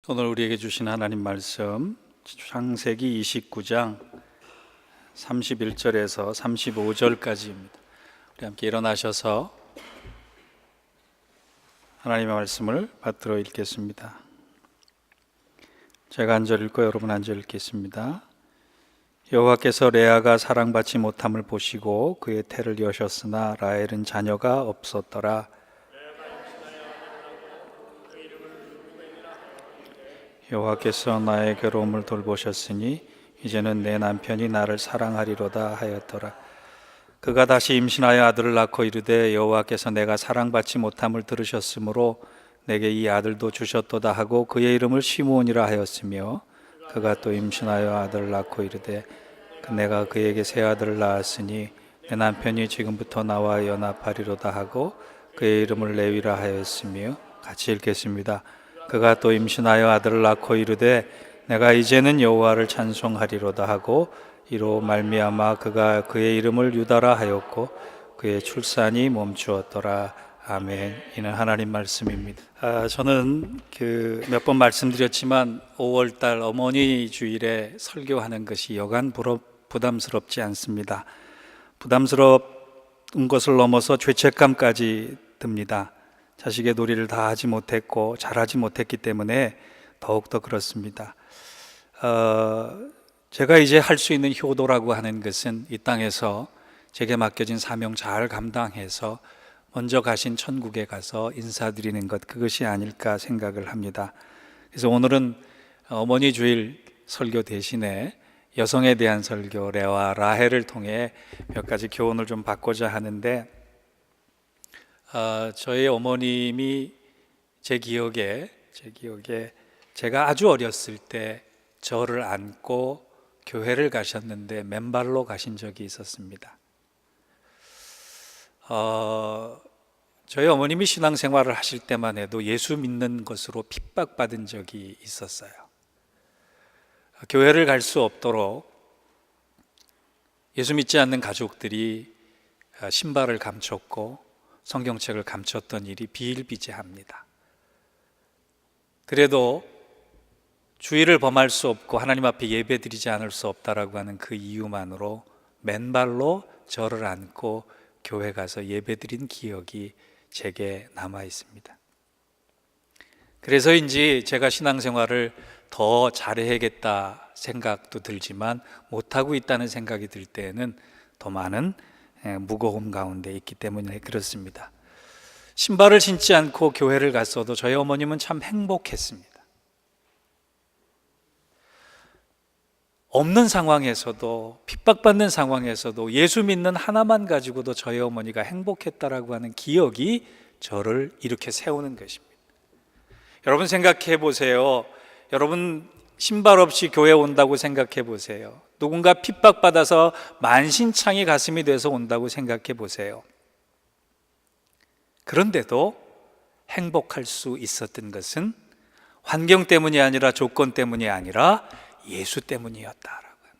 오늘 우리에게 주신 하나님 말씀 창세기 29장 31절에서 35절까지입니다. 우리 함께 일어나셔서 하나님의 말씀을 받들어 읽겠습니다. 제가 한 절 읽고 여러분 한 절 읽겠습니다. 여호와께서 레아가 사랑받지 못함을 보시고 그의 태를 여셨으나 라헬은 자녀가 없었더라. 여호와께서 나의 괴로움을 돌보셨으니 이제는 내 남편이 나를 사랑하리로다 하였더라. 그가 다시 임신하여 아들을 낳고 이르되 여호와께서 내가 사랑받지 못함을 들으셨으므로 내게 이 아들도 주셨도다 하고 그의 이름을 시므온이라 하였으며 그가 또 임신하여 아들을 낳고 이르되 내가 그에게 새 아들을 낳았으니 내 남편이 지금부터 나와 연합하리로다 하고 그의 이름을 레위라 하였으며. 같이 읽겠습니다. 그가 또 임신하여 아들을 낳고 이르되 내가 이제는 여호와를 찬송하리로다 하고 이로 말미암아 그가 그의 이름을 유다라 하였고 그의 출산이 멈추었더라. 아멘. 이는 하나님 말씀입니다. 저는 몇 번 말씀드렸지만 5월달 어머니 주일에 설교하는 것이 여간 부담스럽지 않습니다. 부담스러운 것을 넘어서 죄책감까지 듭니다. 자식의 도리를 다 하지 못했고 잘하지 못했기 때문에 더욱더 그렇습니다. 제가 이제 할 수 있는 효도라고 하는 것은 이 땅에서 제게 맡겨진 사명 잘 감당해서 먼저 가신 천국에 가서 인사드리는 것, 그것이 아닐까 생각을 합니다. 그래서 오늘은 어머니 주일 설교 대신에 여성에 대한 설교, 레아와 라헬을 통해 몇 가지 교훈을 좀 받고자 하는데, 저희 어머님이 제 기억에 제가 아주 어렸을 때 저를 안고 교회를 가셨는데 맨발로 가신 적이 있었습니다. 저희 어머님이 신앙생활을 하실 때만 해도 예수 믿는 것으로 핍박받은 적이 있었어요. 교회를 갈 수 없도록 예수 믿지 않는 가족들이 신발을 감췄고 성경책을 감췄던 일이 비일비재합니다. 그래도 주의를 범할 수 없고 하나님 앞에 예배드리지 않을 수 없다라고 하는 그 이유만으로 맨발로 저를 안고 교회 가서 예배드린 기억이 제게 남아 있습니다. 그래서인지 제가 신앙생활을 더 잘해야겠다 생각도 들지만 못하고 있다는 생각이 들 때에는 더 많은 무거움 가운데 있기 때문에 그렇습니다. 신발을 신지 않고 교회를 갔어도 저희 어머님은 참 행복했습니다. 없는 상황에서도, 핍박받는 상황에서도 예수 믿는 하나만 가지고도 저희 어머니가 행복했다라고 하는 기억이 저를 이렇게 세우는 것입니다. 여러분 생각해 보세요. 여러분 신발 없이 교회 온다고 생각해 보세요. 누군가 핍박받아서 만신창이 가슴이 돼서 온다고 생각해 보세요. 그런데도 행복할 수 있었던 것은 환경 때문이 아니라 조건 때문이 아니라 예수 때문이었다라고 하는.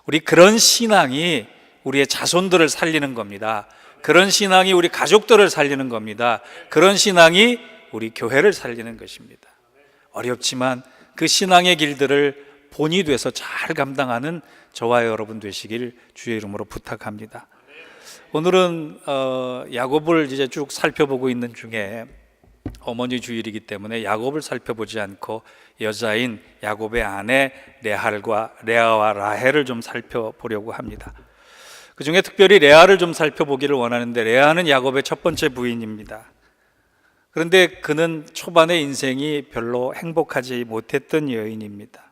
우리 그런 신앙이 우리의 자손들을 살리는 겁니다. 그런 신앙이 우리 가족들을 살리는 겁니다. 그런 신앙이 우리 교회를 살리는 것입니다. 어렵지만 그 신앙의 길들을 본이 돼서 잘 감당하는 저와 여러분 되시길 주의 이름으로 부탁합니다. 오늘은 야곱을 이제 쭉 살펴보고 있는 중에 어머니 주일이기 때문에 야곱을 살펴보지 않고 여자인 야곱의 아내 레아와 라헬을 좀 살펴보려고 합니다. 그 중에 특별히 레아를 좀 살펴보기를 원하는데, 레아는 야곱의 첫 번째 부인입니다. 그런데 그는 초반의 인생이 별로 행복하지 못했던 여인입니다.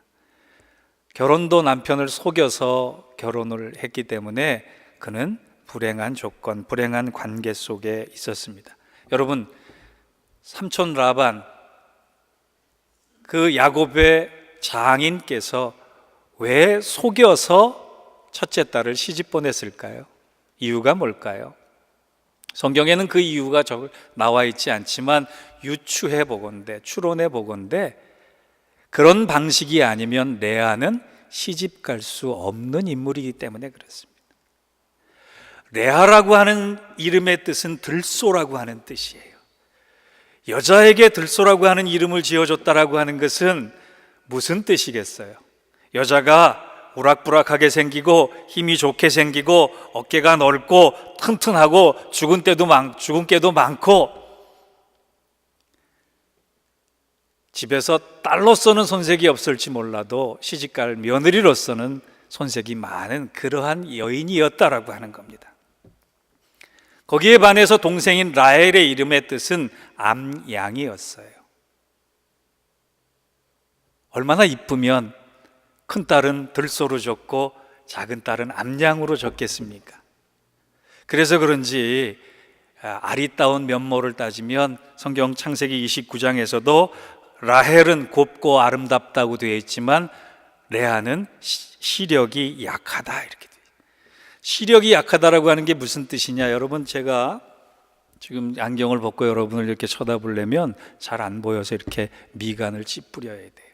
결혼도 남편을 속여서 결혼을 했기 때문에 그는 불행한 조건, 불행한 관계 속에 있었습니다. 여러분, 삼촌 라반, 그 야곱의 장인께서 왜 속여서 첫째 딸을 시집 보냈을까요? 이유가 뭘까요? 성경에는 그 이유가 나와 있지 않지만 유추해 보건대, 추론해 보건대 그런 방식이 아니면 레아는 시집 갈 수 없는 인물이기 때문에 그렇습니다. 레아라고 하는 이름의 뜻은 들소라고 하는 뜻이에요. 여자에게 들소라고 하는 이름을 지어줬다라고 하는 것은 무슨 뜻이겠어요? 여자가 우락부락하게 생기고 힘이 좋게 생기고 어깨가 넓고 튼튼하고 죽은 깨도 많고 집에서 딸로서는 손색이 없을지 몰라도 시집갈 며느리로서는 손색이 많은 그러한 여인이었다라고 하는 겁니다. 거기에 반해서 동생인 라헬의 이름의 뜻은 암양이었어요. 얼마나 이쁘면 큰 딸은 들소로 줬고 작은 딸은 암양으로 줬겠습니까? 그래서 그런지 아리따운 면모를 따지면 성경 창세기 29장에서도 라헬은 곱고 아름답다고 되어 있지만 레아는 시력이 약하다 이렇게 돼요. 시력이 약하다라고 하는 게 무슨 뜻이냐? 여러분, 제가 지금 안경을 벗고 여러분을 이렇게 쳐다보려면 잘 안 보여서 이렇게 미간을 찌푸려야 돼요.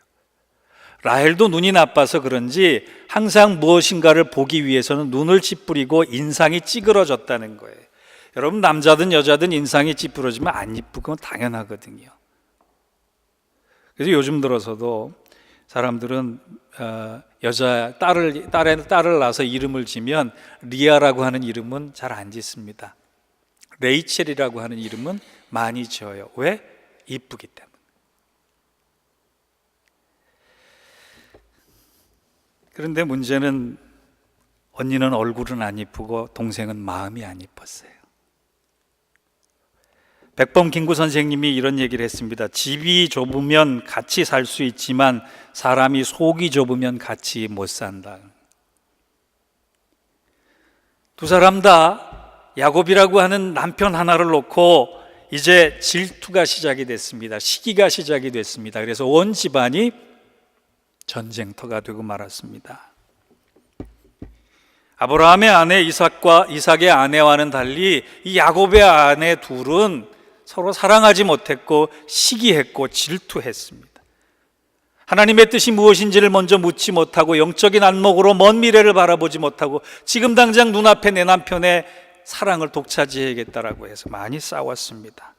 라헬도 눈이 나빠서 그런지 항상 무엇인가를 보기 위해서는 눈을 찌푸리고 인상이 찌그러졌다는 거예요. 여러분, 남자든 여자든 인상이 찌푸러지면 안 이쁘고 그건 당연하거든요. 그래서 요즘 들어서도 사람들은 딸을 낳아서 이름을 지면 리아라고 하는 이름은 잘 안 짓습니다. 레이첼이라고 하는 이름은 많이 지어요. 왜? 이쁘기 때문에. 그런데 문제는 언니는 얼굴은 안 이쁘고 동생은 마음이 안 이뻤어요. 백범 김구 선생님이 이런 얘기를 했습니다. 집이 좁으면 같이 살 수 있지만 사람이 속이 좁으면 같이 못 산다. 두 사람 다 야곱이라고 하는 남편 하나를 놓고 이제 질투가 시작이 됐습니다. 시기가 시작이 됐습니다. 그래서 온 집안이 전쟁터가 되고 말았습니다. 아브라함의 아내 이삭의 아내와는 달리 이 야곱의 아내 둘은 서로 사랑하지 못했고 시기했고 질투했습니다. 하나님의 뜻이 무엇인지를 먼저 묻지 못하고 영적인 안목으로 먼 미래를 바라보지 못하고 지금 당장 눈앞에 내 남편의 사랑을 독차지해야겠다라고 해서 많이 싸웠습니다.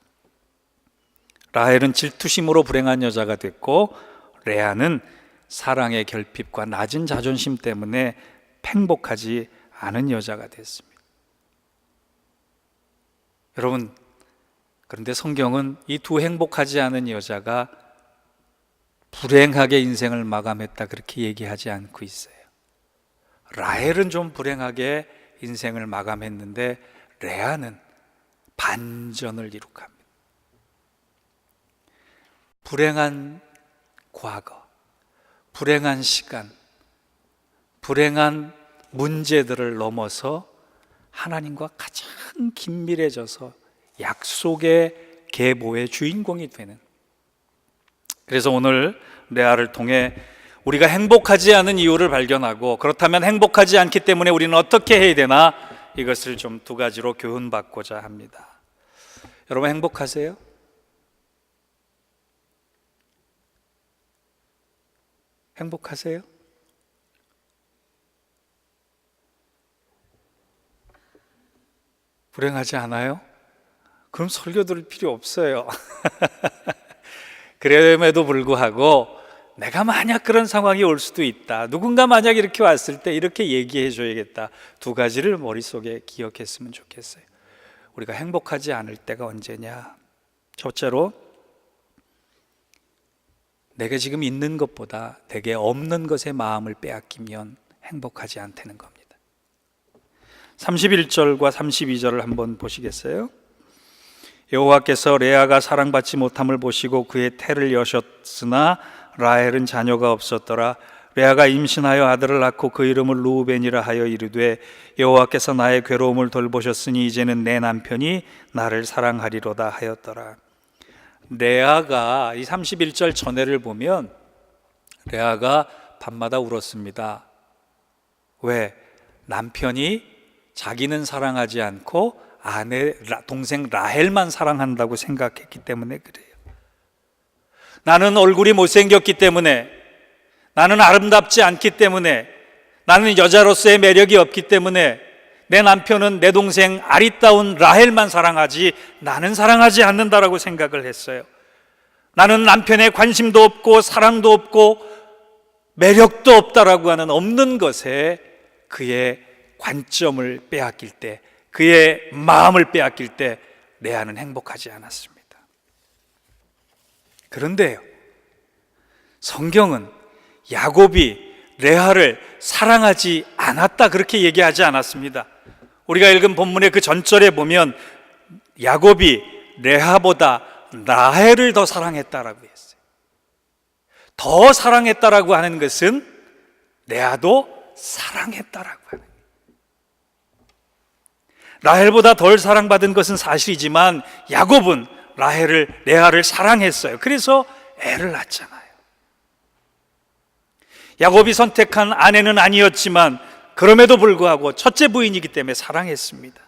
라헬은 질투심으로 불행한 여자가 됐고 레아는 사랑의 결핍과 낮은 자존심 때문에 행복하지 않은 여자가 됐습니다. 여러분, 그런데 성경은 이 두 행복하지 않은 여자가 불행하게 인생을 마감했다 그렇게 얘기하지 않고 있어요. 라헬은 좀 불행하게 인생을 마감했는데 레아는 반전을 이룩합니다. 불행한 과거, 불행한 시간, 불행한 문제들을 넘어서 하나님과 가장 긴밀해져서 약속의 계보의 주인공이 되는, 그래서 오늘 레아를 통해 우리가 행복하지 않은 이유를 발견하고 그렇다면 행복하지 않기 때문에 우리는 어떻게 해야 되나, 이것을 좀 두 가지로 교훈받고자 합니다. 여러분, 행복하세요? 행복하세요? 불행하지 않아요? 그럼 설교 들을 필요 없어요. 그럼에도 불구하고 내가 만약 그런 상황이 올 수도 있다, 누군가 만약 이렇게 왔을 때 이렇게 얘기해 줘야겠다, 두 가지를 머릿속에 기억했으면 좋겠어요. 우리가 행복하지 않을 때가 언제냐? 첫째로, 내가 지금 있는 것보다 내게 없는 것에 마음을 빼앗기면 행복하지 않다는 겁니다. 31절과 32절을 한번 보시겠어요? 여호와께서 레아가 사랑받지 못함을 보시고 그의 태를 여셨으나 라헬은 자녀가 없었더라. 레아가 임신하여 아들을 낳고 그 이름을 르우벤이라 하여 이르되 여호와께서 나의 괴로움을 돌보셨으니 이제는 내 남편이 나를 사랑하리로다 하였더라. 레아가 이 31절 전해를 보면 레아가 밤마다 울었습니다. 왜? 남편이 자기는 사랑하지 않고 동생 라헬만 사랑한다고 생각했기 때문에 그래요. 나는 얼굴이 못생겼기 때문에, 나는 아름답지 않기 때문에, 나는 여자로서의 매력이 없기 때문에, 내 남편은 내 동생 아리따운 라헬만 사랑하지 나는 사랑하지 않는다라고 생각을 했어요. 나는 남편의 관심도 없고 사랑도 없고 매력도 없다라고 하는 없는 것에 그의 관점을 빼앗길 때, 그의 마음을 빼앗길 때 레아는 행복하지 않았습니다. 그런데요, 성경은 야곱이 레아를 사랑하지 않았다 그렇게 얘기하지 않았습니다. 우리가 읽은 본문의 그 전절에 보면 야곱이 레아보다 라헬을 더 사랑했다라고 했어요. 더 사랑했다라고 하는 것은 레아도 사랑했다라고 하는 거예요. 라헬보다 덜 사랑받은 것은 사실이지만 야곱은 레아를 사랑했어요. 그래서 애를 낳았잖아요. 야곱이 선택한 아내는 아니었지만 그럼에도 불구하고 첫째 부인이기 때문에 사랑했습니다.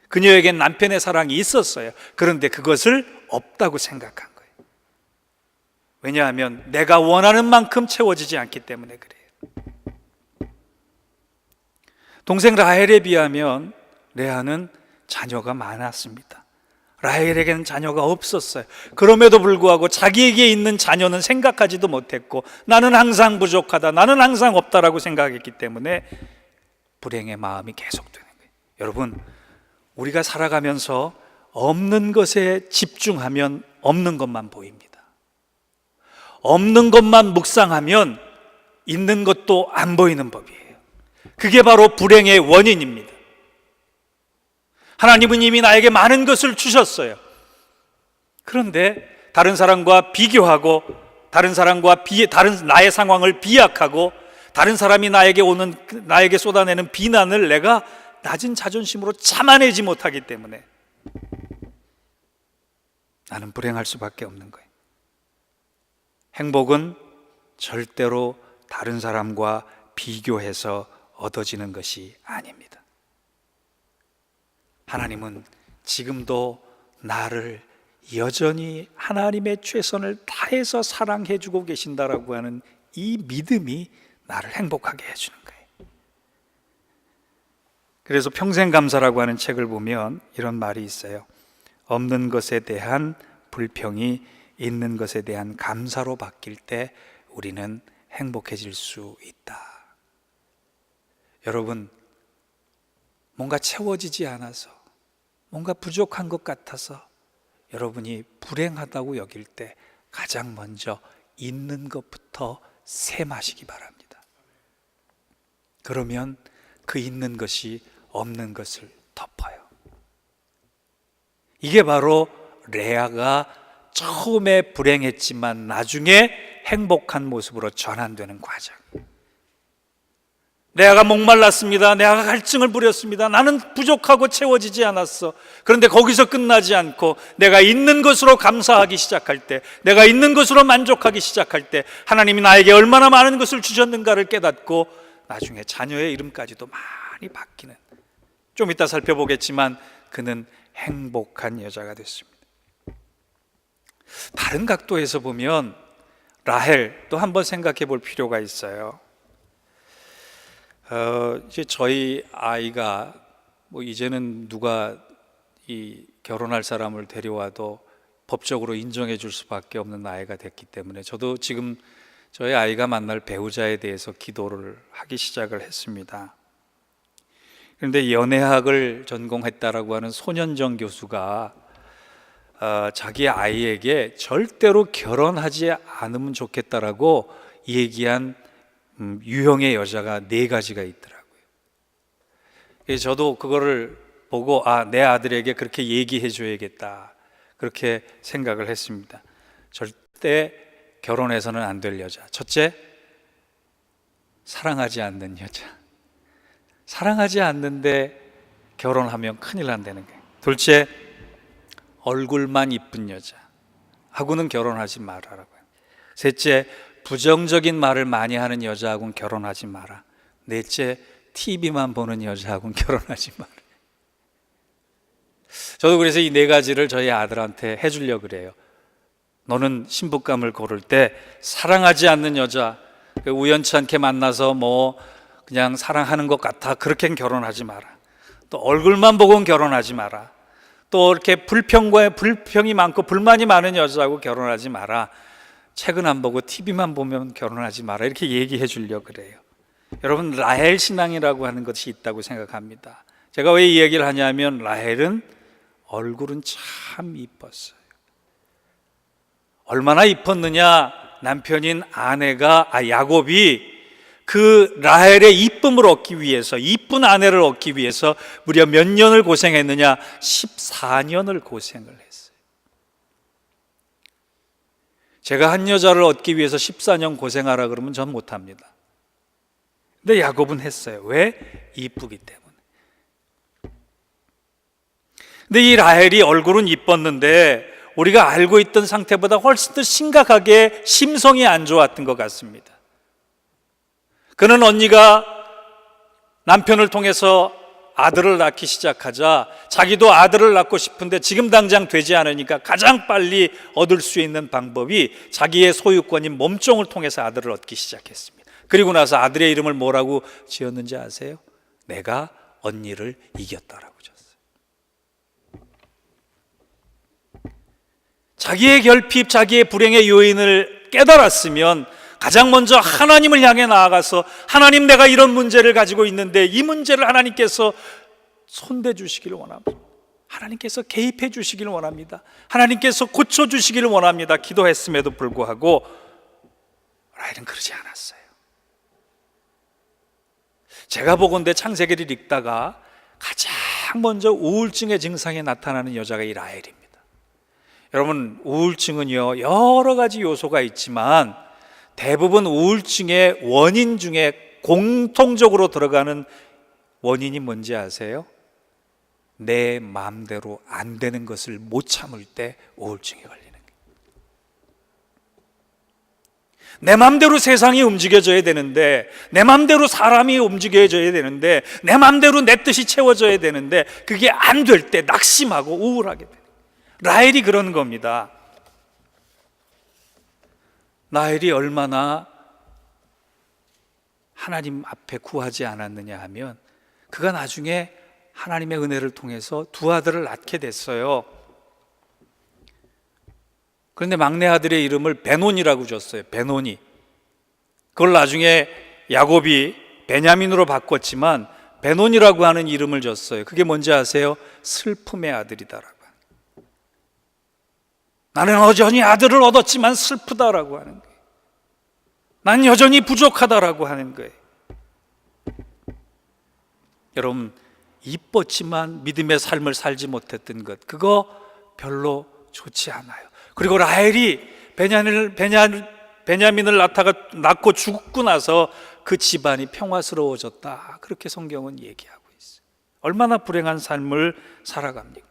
그녀에겐 남편의 사랑이 있었어요. 그런데 그것을 없다고 생각한 거예요. 왜냐하면 내가 원하는 만큼 채워지지 않기 때문에 그래요. 동생 라헬에 비하면 레아는 자녀가 많았습니다. 라헬에게는 자녀가 없었어요. 그럼에도 불구하고 자기에게 있는 자녀는 생각하지도 못했고 나는 항상 부족하다, 나는 항상 없다라고 생각했기 때문에 불행의 마음이 계속되는 거예요. 여러분, 우리가 살아가면서 없는 것에 집중하면 없는 것만 보입니다. 없는 것만 묵상하면 있는 것도 안 보이는 법이에요. 그게 바로 불행의 원인입니다. 하나님은 이미 나에게 많은 것을 주셨어요. 그런데 다른 사람과 비교하고 다른 나의 상황을 비약하고 다른 사람이 나에게 쏟아내는 비난을 내가 낮은 자존심으로 참아내지 못하기 때문에 나는 불행할 수밖에 없는 거예요. 행복은 절대로 다른 사람과 비교해서 얻어지는 것이 아닙니다. 하나님은 지금도 나를 여전히 하나님의 최선을 다해서 사랑해 주고 계신다라고 하는 이 믿음이 나를 행복하게 해주는 거예요. 그래서 평생감사라고 하는 책을 보면 이런 말이 있어요. 없는 것에 대한 불평이 있는 것에 대한 감사로 바뀔 때 우리는 행복해질 수 있다. 여러분, 뭔가 채워지지 않아서, 뭔가 부족한 것 같아서 여러분이 불행하다고 여길 때 가장 먼저 있는 것부터 셈하시기 바랍니다. 그러면 그 있는 것이 없는 것을 덮어요. 이게 바로 레아가 처음에 불행했지만 나중에 행복한 모습으로 전환되는 과정이에요. 레아가 목말랐습니다. 레아가 갈증을 부렸습니다. 나는 부족하고 채워지지 않았어. 그런데 거기서 끝나지 않고 내가 있는 것으로 감사하기 시작할 때, 내가 있는 것으로 만족하기 시작할 때 하나님이 나에게 얼마나 많은 것을 주셨는가를 깨닫고 나중에 자녀의 이름까지도 많이 바뀌는, 좀 이따 살펴보겠지만 그는 행복한 여자가 됐습니다. 다른 각도에서 보면 라헬 또 한번 생각해 볼 필요가 있어요. 이제 저희 아이가 이제는 누가 결혼할 사람을 데려와도 법적으로 인정해 줄 수밖에 없는 나이가 됐기 때문에 저도 지금 저희 아이가 만날 배우자에 대해서 기도를 하기 시작을 했습니다. 그런데 연애학을 전공했다라고 하는 손현정 교수가 자기 아이에게 절대로 결혼하지 않으면 좋겠다라고 얘기한 유형의 여자가 4가지가 있더라고요. 저도 그거를 보고 내 아들에게 그렇게 얘기해 줘야겠다, 그렇게 생각을 했습니다. 절대 결혼해서는 안 될 여자. 첫째, 사랑하지 않는 여자. 사랑하지 않는데 결혼하면 큰일 난다는 거예요. 둘째, 얼굴만 이쁜 여자 하고는 결혼하지 말아라고요. 셋째, 부정적인 말을 많이 하는 여자하고는 결혼하지 마라. 넷째, TV만 보는 여자하고는 결혼하지 마라. 저도 그래서 이 4가지를 저희 아들한테 해주려고 그래요. 너는 신부감을 고를 때 사랑하지 않는 여자, 우연치 않게 만나서 그냥 사랑하는 것 같아, 그렇게는 결혼하지 마라. 또 얼굴만 보고는 결혼하지 마라. 또 이렇게 불평이 많고 불만이 많은 여자하고 결혼하지 마라. 책은 안 보고 TV만 보면 결혼하지 마라. 이렇게 얘기해 주려고 그래요. 여러분, 라헬 신앙이라고 하는 것이 있다고 생각합니다. 제가 왜 이 얘기를 하냐면 라헬은 얼굴은 참 이뻤어요. 얼마나 이뻤느냐, 남편인 야곱이 그 라헬의 이쁨을 얻기 위해서, 이쁜 아내를 얻기 위해서 무려 몇 년을 고생했느냐? 14년을 고생을 했어요. 제가 한 여자를 얻기 위해서 14년 고생하라 그러면 전 못합니다. 근데 야곱은 했어요. 왜? 이쁘기 때문에. 근데 이 라헬이 얼굴은 이뻤는데 우리가 알고 있던 상태보다 훨씬 더 심각하게 심성이 안 좋았던 것 같습니다. 그는 언니가 남편을 통해서 아들을 낳기 시작하자 자기도 아들을 낳고 싶은데 지금 당장 되지 않으니까 가장 빨리 얻을 수 있는 방법이 자기의 소유권인 몸종을 통해서 아들을 얻기 시작했습니다. 그리고 나서 아들의 이름을 뭐라고 지었는지 아세요? 내가 언니를 이겼다라고 지었어요. 자기의 결핍, 자기의 불행의 요인을 깨달았으면 가장 먼저 하나님을 향해 나아가서 하나님, 내가 이런 문제를 가지고 있는데 이 문제를 하나님께서 손대 주시기를 원합니다. 하나님께서 개입해 주시기를 원합니다. 하나님께서 고쳐 주시기를 원합니다. 기도했음에도 불구하고 라헬은 그러지 않았어요. 제가 보건대 창세기를 읽다가 가장 먼저 우울증의 증상이 나타나는 여자가 이 라헬입니다. 여러분, 우울증은요 여러 가지 요소가 있지만 대부분 우울증의 원인 중에 공통적으로 들어가는 원인이 뭔지 아세요? 내 마음대로 안 되는 것을 못 참을 때 우울증이 걸리는 거예요. 내 마음대로 세상이 움직여져야 되는데, 내 마음대로 사람이 움직여져야 되는데, 내 마음대로 내 뜻이 채워져야 되는데 그게 안 될 때 낙심하고 우울하게 돼요. 라헬이 그런 겁니다. 라헬이 얼마나 하나님 앞에 구하지 않았느냐 하면 그가 나중에 하나님의 은혜를 통해서 두 아들을 낳게 됐어요. 그런데 막내 아들의 이름을 베논이라고 줬어요. 베논이. 그걸 나중에 야곱이 베냐민으로 바꿨지만 베논이라고 하는 이름을 줬어요. 그게 뭔지 아세요? 슬픔의 아들이다라고. 나는 여전히 아들을 얻었지만 슬프다라고 하는 거예요. 난 여전히 부족하다라고 하는 거예요. 여러분, 이뻤지만 믿음의 삶을 살지 못했던 것, 그거 별로 좋지 않아요. 그리고 라헬이 베냐민을 낳고 죽고 나서 그 집안이 평화스러워졌다, 그렇게 성경은 얘기하고 있어요. 얼마나 불행한 삶을 살아갑니까?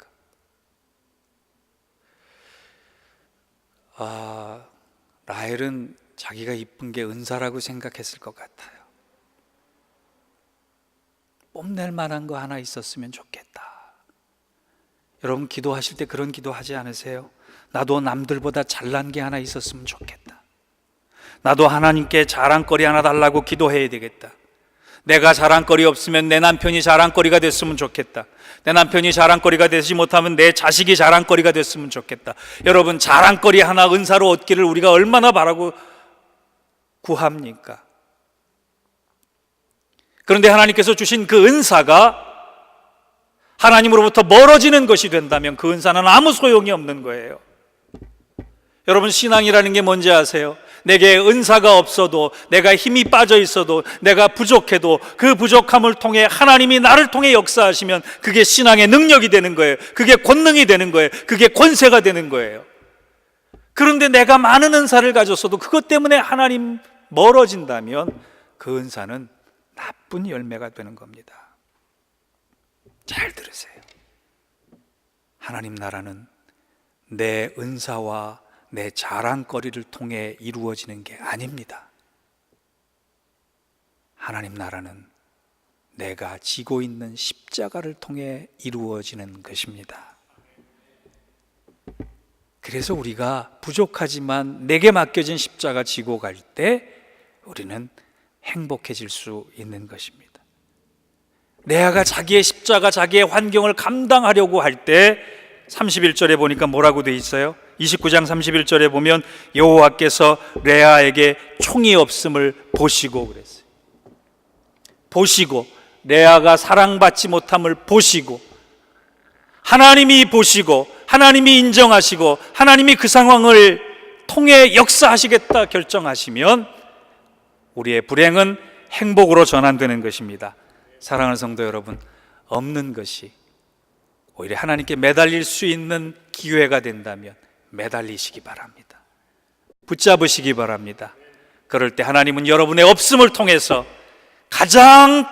라헬은 자기가 이쁜 게 은사라고 생각했을 것 같아요. 뽐낼 만한 거 하나 있었으면 좋겠다. 여러분, 기도하실 때 그런 기도하지 않으세요? 나도 남들보다 잘난 게 하나 있었으면 좋겠다. 나도 하나님께 자랑거리 하나 달라고 기도해야 되겠다. 내가 자랑거리 없으면 내 남편이 자랑거리가 됐으면 좋겠다. 내 남편이 자랑거리가 되지 못하면 내 자식이 자랑거리가 됐으면 좋겠다. 여러분, 자랑거리 하나 은사로 얻기를 우리가 얼마나 바라고 구합니까? 그런데 하나님께서 주신 그 은사가 하나님으로부터 멀어지는 것이 된다면 그 은사는 아무 소용이 없는 거예요. 여러분, 신앙이라는 게 뭔지 아세요? 내게 은사가 없어도, 내가 힘이 빠져 있어도, 내가 부족해도 그 부족함을 통해 하나님이 나를 통해 역사하시면 그게 신앙의 능력이 되는 거예요. 그게 권능이 되는 거예요. 그게 권세가 되는 거예요. 그런데 내가 많은 은사를 가졌어도 그것 때문에 하나님 멀어진다면 그 은사는 나쁜 열매가 되는 겁니다. 잘 들으세요. 하나님 나라는 내 은사와 내 자랑거리를 통해 이루어지는 게 아닙니다. 하나님 나라는 내가 지고 있는 십자가를 통해 이루어지는 것입니다. 그래서 우리가 부족하지만 내게 맡겨진 십자가 지고 갈 때 우리는 행복해질 수 있는 것입니다. 레아가 자기의 십자가, 자기의 환경을 감당하려고 할 때 31절에 보니까 뭐라고 돼 있어요? 29장 31절에 보면 여호와께서 레아에게 총이 없음을 보시고 그랬어요. 보시고, 레아가 사랑받지 못함을 보시고, 하나님이 보시고, 하나님이 인정하시고, 하나님이 그 상황을 통해 역사하시겠다 결정하시면 우리의 불행은 행복으로 전환되는 것입니다. 사랑하는 성도 여러분, 없는 것이 오히려 하나님께 매달릴 수 있는 기회가 된다면 매달리시기 바랍니다. 붙잡으시기 바랍니다. 그럴 때 하나님은 여러분의 없음을 통해서 가장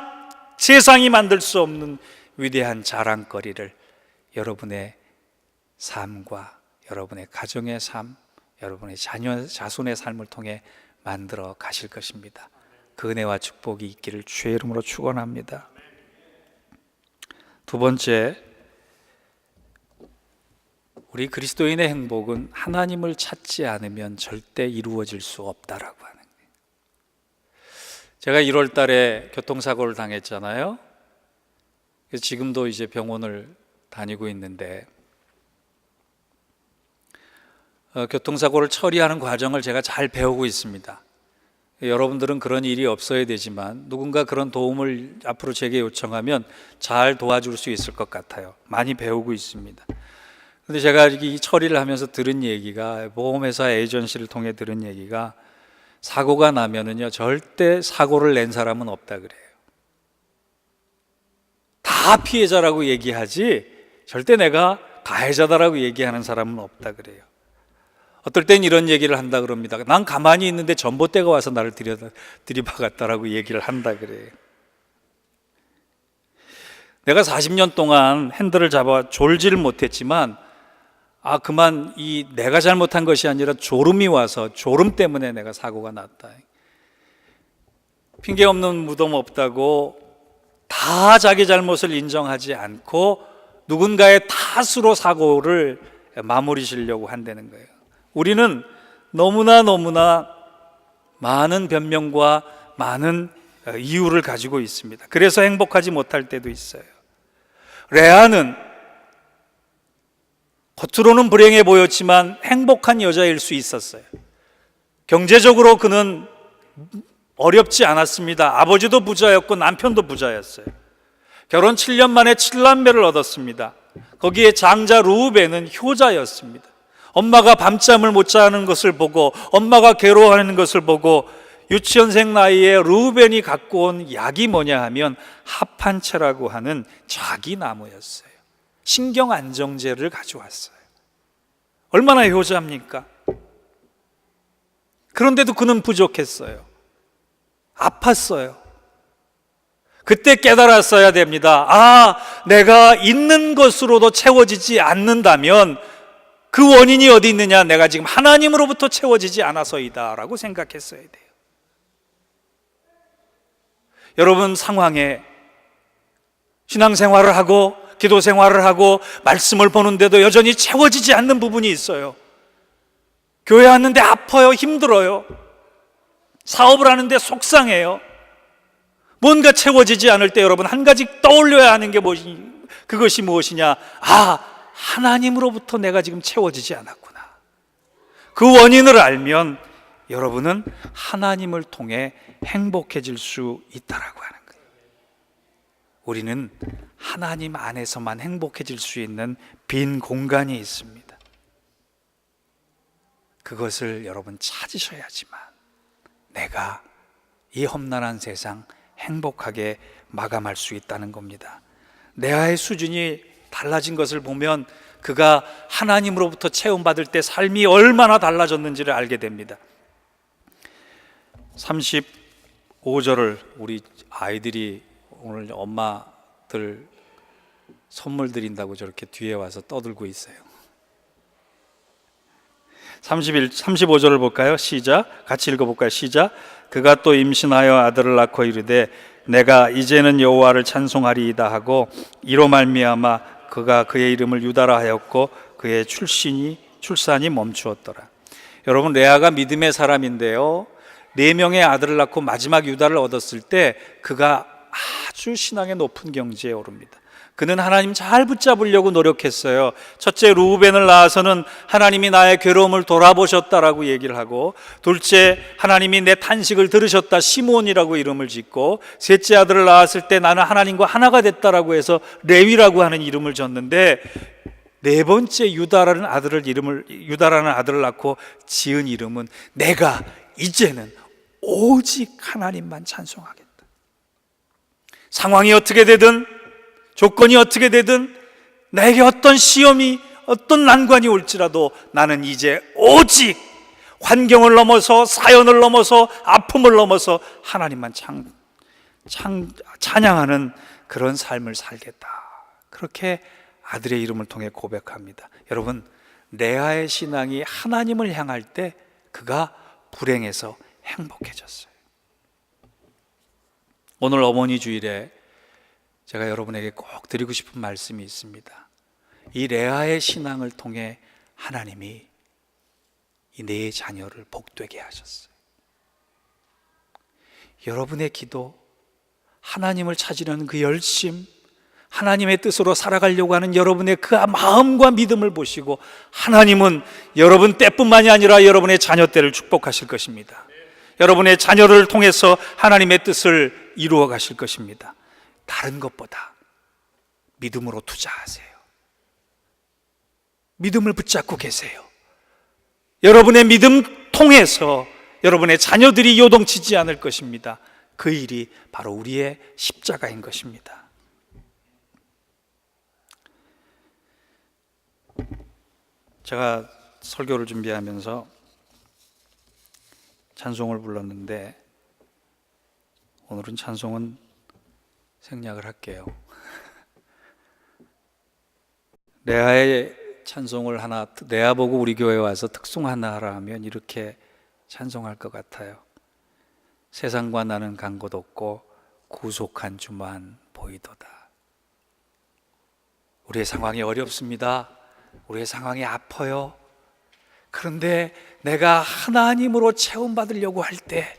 세상이 만들 수 없는 위대한 자랑거리를 여러분의 삶과 여러분의 가정의 삶, 여러분의 자손의 삶을 통해 만들어 가실 것입니다. 그 은혜와 축복이 있기를 주의 이름으로 축원합니다. 두 번째, 우리 그리스도인의 행복은 하나님을 찾지 않으면 절대 이루어질 수 없다라고 하는 거예요. 제가 1월 달에 교통사고를 당했잖아요. 그래서 지금도 이제 병원을 다니고 있는데 교통사고를 처리하는 과정을 제가 잘 배우고 있습니다. 여러분들은 그런 일이 없어야 되지만 누군가 그런 도움을 앞으로 제게 요청하면 잘 도와줄 수 있을 것 같아요. 많이 배우고 있습니다. 그런데 제가 이 처리를 하면서 들은 얘기가, 보험회사 에이전시를 통해 들은 얘기가, 사고가 나면은요 절대 사고를 낸 사람은 없다 그래요. 다 피해자라고 얘기하지 절대 내가 가해자다라고 얘기하는 사람은 없다 그래요. 어떨 땐 이런 얘기를 한다 그럽니다. 난 가만히 있는데 전봇대가 와서 나를 들이박았다라고 얘기를 한다 그래요. 내가 40년 동안 핸들을 잡아 졸지를 못했지만 그만 내가 잘못한 것이 아니라 졸음이 와서 졸음 때문에 내가 사고가 났다. 핑계 없는 무덤 없다고 다 자기 잘못을 인정하지 않고 누군가의 탓으로 사고를 마무리 지려고 한다는 거예요. 우리는 너무나 많은 변명과 많은 이유를 가지고 있습니다. 그래서 행복하지 못할 때도 있어요. 레아는 겉으로는 불행해 보였지만 행복한 여자일 수 있었어요. 경제적으로 그는 어렵지 않았습니다. 아버지도 부자였고 남편도 부자였어요. 결혼 7년 만에 7남매를 얻었습니다. 거기에 장자 루벤은 효자였습니다. 엄마가 밤잠을 못 자는 것을 보고, 엄마가 괴로워하는 것을 보고 유치원생 나이에 루벤이 갖고 온 약이 뭐냐 하면 합한채라고 하는 자기나무였어요. 신경안정제를 가져왔어요. 얼마나 효자입니까? 그런데도 그는 부족했어요. 아팠어요. 그때 깨달았어야 됩니다. 내가 있는 것으로도 채워지지 않는다면 그 원인이 어디 있느냐? 내가 지금 하나님으로부터 채워지지 않아서이다 라고 생각했어야 돼요. 여러분 상황에 신앙생활을 하고 기도생활을 하고 말씀을 보는데도 여전히 채워지지 않는 부분이 있어요. 교회 왔는데 아파요, 힘들어요. 사업을 하는데 속상해요. 뭔가 채워지지 않을 때 여러분 한 가지 떠올려야 하는 게 그것이 무엇이냐? 하나님으로부터 내가 지금 채워지지 않았구나. 그 원인을 알면 여러분은 하나님을 통해 행복해질 수 있다라고 하는 거예요. 우리는 하나님 안에서만 행복해질 수 있는 빈 공간이 있습니다. 그것을 여러분 찾으셔야지만 내가 이 험난한 세상 행복하게 마감할 수 있다는 겁니다. 레아의 수준이 달라진 것을 보면 그가 하나님으로부터 체험받을 때 삶이 얼마나 달라졌는지를 알게 됩니다. 35절을 우리 아이들이 오늘 엄마들 선물 드린다고 저렇게 뒤에 와서 떠들고 있어요. 35절을 볼까요? 시작. 같이 읽어볼까요? 시작. 그가 또 임신하여 아들을 낳고 이르되 내가 이제는 여호와를 찬송하리이다 하고 이로 말미암아 그가 그의 이름을 유다라 하였고 그의 출산이 멈추었더라. 여러분 레아가 믿음의 사람인데요, 4명의 아들을 낳고 마지막 유다를 얻었을 때 그가 아주 신앙의 높은 경지에 오릅니다. 그는 하나님 잘 붙잡으려고 노력했어요. 첫째, 루벤을 낳아서는 하나님이 나의 괴로움을 돌아보셨다라고 얘기를 하고, 둘째, 하나님이 내 탄식을 들으셨다, 시몬이라고 이름을 짓고, 셋째 아들을 낳았을 때 나는 하나님과 하나가 됐다라고 해서 레위라고 하는 이름을 줬는데, 네 번째 유다라는 아들을 낳고 지은 이름은 내가 이제는 오직 하나님만 찬송하겠다. 상황이 어떻게 되든, 조건이 어떻게 되든, 나에게 어떤 시험이, 어떤 난관이 올지라도 나는 이제 오직 환경을 넘어서, 사연을 넘어서, 아픔을 넘어서 하나님만 찬양하는 그런 삶을 살겠다. 그렇게 아들의 이름을 통해 고백합니다. 여러분, 레아의 신앙이 하나님을 향할 때 그가 불행해서 행복해졌어요. 오늘 어머니 주일에 제가 여러분에게 꼭 드리고 싶은 말씀이 있습니다. 이 레아의 신앙을 통해 하나님이 이 네 자녀를 복되게 하셨어요. 여러분의 기도, 하나님을 찾으려는 그 열심, 하나님의 뜻으로 살아가려고 하는 여러분의 그 마음과 믿음을 보시고 하나님은 여러분 때뿐만이 아니라 여러분의 자녀 때를 축복하실 것입니다. 여러분의 자녀를 통해서 하나님의 뜻을 이루어 가실 것입니다. 다른 것보다 믿음으로 투자하세요. 믿음을 붙잡고 계세요. 여러분의 믿음 통해서 여러분의 자녀들이 요동치지 않을 것입니다. 그 일이 바로 우리의 십자가인 것입니다. 제가 설교를 준비하면서 찬송을 불렀는데 오늘은 찬송은 생략을 할게요. 레아의 찬송을 하나, 레아 보고 우리 교회에 와서 특송 하나 하라 하면 이렇게 찬송할 것 같아요. 세상과 나는 간 곳 없고 구속한 주만 보이도다. 우리의 상황이 어렵습니다. 우리의 상황이 아파요. 그런데 내가 하나님으로 체험받으려고 할 때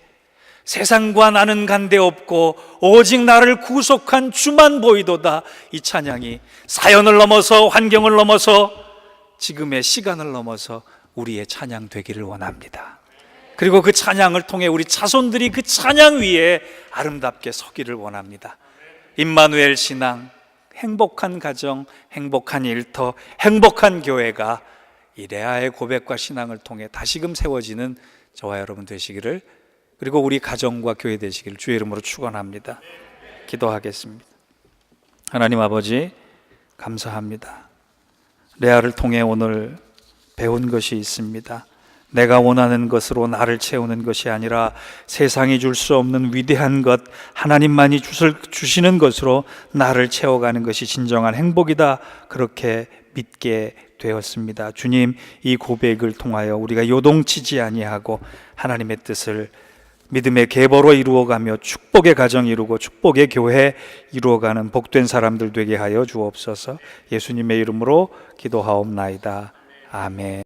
세상과 나는 간데 없고 오직 나를 구속한 주만 보이도다. 이 찬양이 사연을 넘어서, 환경을 넘어서, 지금의 시간을 넘어서 우리의 찬양 되기를 원합니다. 그리고 그 찬양을 통해 우리 자손들이 그 찬양 위에 아름답게 서기를 원합니다. 임마누엘 신앙, 행복한 가정, 행복한 일터, 행복한 교회가 이 레아의 고백과 신앙을 통해 다시금 세워지는 저와 여러분 되시기를, 그리고 우리 가정과 교회 되시기를 주의 이름으로 축원합니다. 기도하겠습니다. 하나님 아버지, 감사합니다. 레아를 통해 오늘 배운 것이 있습니다. 내가 원하는 것으로 나를 채우는 것이 아니라 세상이 줄 수 없는 위대한 것, 하나님만이 주시는 것으로 나를 채워가는 것이 진정한 행복이다. 그렇게 믿게 되었습니다. 주님, 이 고백을 통하여 우리가 요동치지 아니하고 하나님의 뜻을 믿음의 계보로 이루어가며 축복의 가정 이루고 축복의 교회 이루어가는 복된 사람들 되게 하여 주옵소서. 예수님의 이름으로 기도하옵나이다. 아멘.